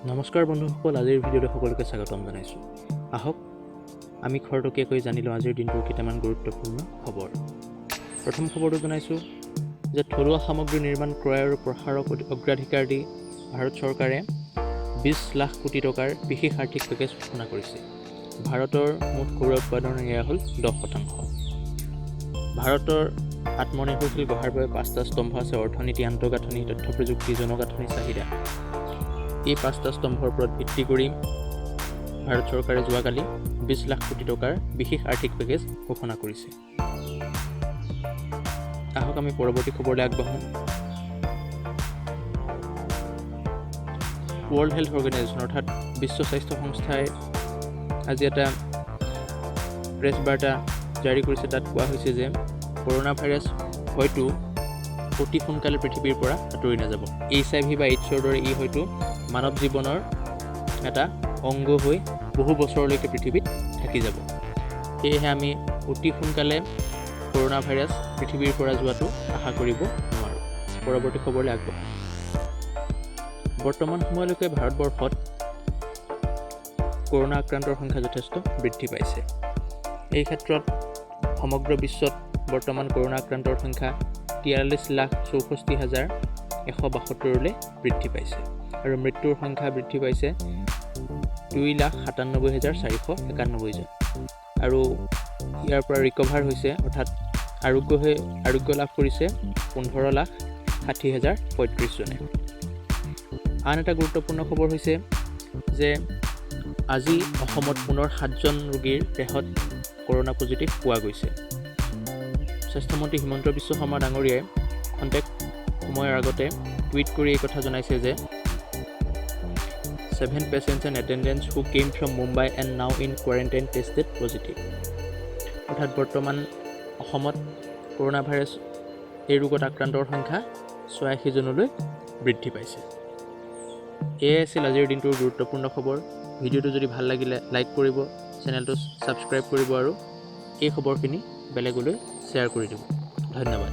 নমস্কাৰ বন্ধুসকল, আজিৰ ভিডিঅ'লৈ সকলোকে স্বাগতম জনাইছোঁ। আহক আমি খৰতকীয়াকৈ জানি লওঁ আজিৰ দিনটোৰ কেইটামান গুৰুত্বপূৰ্ণ খবৰ। প্ৰথম খবৰটো জনাইছোঁ যে থলুৱা সামগ্ৰী নিৰ্মাণ ক্ৰয় আৰু প্ৰসাৰক অগ্ৰাধিকাৰ দি ভাৰত চৰকাৰে 20 লাখ কোটি টকাৰ বিশেষ আৰ্থিক পেকেজ ঘোষণা কৰিছে। ভাৰতৰ মুঠ ঘৰুৱা উৎপাদনৰ এয়া হ'ল 10%। ভাৰতৰ আত্মনিৰ্ভৰশীল গঢ়াৰ বাবে 5টা স্তম্ভ আছে: অৰ্থনীতি, আন্তঃগাঁথনি, তথ্য প্ৰযুক্তি, জনগাঁথনি, চাহিদা। এই 5টা স্তম্ভৰ ওপৰত ভিত্তি কৰি ভাৰত চৰকাৰে যোৱাকালি 20 লাখ কোটি টকাৰ বিশেষ আৰ্থিক পেকেজ ঘোষণা কৰিছে। আহক আমি পৰৱৰ্তী খবৰলৈ আগবাঢ়োঁ। ৱৰ্ল্ড হেল্থ অৰ্গেনাইজেশ্যন অৰ্থাৎ বিশ্ব স্বাস্থ্য সংস্থাই আজি এটা প্ৰেছ বাৰ্তা জাৰি কৰিছে। তাত কোৱা হৈছে যে কৰোণা ভাইৰাছ হয়তো অতি সোনকালে পৃথিৱীৰ পৰা আঁতৰি নাযাব। HIV বা এইডছৰ দৰে ই হয়তো মানৱ জীৱনৰ এটা অংগ হৈ বহু বছৰলৈকে পৃথিৱীত থাকি যাব। সেয়েহে আমি অতি সোনকালে কৰোণা ভাইৰাছ পৃথিৱীৰ পৰা যোৱাটো আশা কৰিব নোৱাৰোঁ। পৰৱৰ্তী খবৰলৈ আগবাঢ়োঁ। বৰ্তমান সময়লৈকে ভাৰতবৰ্ষত কৰোণা আক্ৰান্তৰ সংখ্যা যথেষ্ট বৃদ্ধি পাইছে। এই ক্ষেত্ৰত সমগ্ৰ বিশ্বত বৰ্তমান কৰোণা আক্ৰান্তৰ সংখ্যা 43,64,172লৈ বৃদ্ধি পাইছে আৰু মৃত্যুৰ সংখ্যা বৃদ্ধি পাইছে 2,97,491 জন। আৰু ইয়াৰ পৰা ৰিকভাৰ হৈছে অৰ্থাৎ আৰোগ্য লাভ কৰিছে 15,60,035 জনে। আন এটা গুৰুত্বপূৰ্ণ খবৰ হৈছে যে আজি অসমত পুনৰ 7জন ৰোগীৰ দেহত কৰোণা পজিটিভ পোৱা গৈছে। স্বাস্থ্যমন্ত্ৰী হিমন্ত বিশ্ব শৰ্মা ডাঙৰীয়াই খন্তেক সময়ৰ আগতে টুইট কৰি এই কথা জনাইছে যে 7 patients in attendance who came from Mumbai and now in quarantine tested positive। অৰ্থাৎ বৰ্তমান অসমত কৰোণা ভাইৰাছ এই ৰোগত আক্ৰান্তৰ সংখ্যা 86 জনলৈ বৃদ্ধি পাইছে। এয়াই আছিল আজিৰ দিনটোৰ গুৰুত্বপূৰ্ণ খবৰ। ভিডিঅ'টো যদি ভাল লাগিলে লাইক কৰিব, চেনেলটো ছাবস্ক্ৰাইব কৰিব আৰু এই খবৰখিনি বেলেগলৈ শ্বেয়াৰ কৰি দিব। ধন্যবাদ।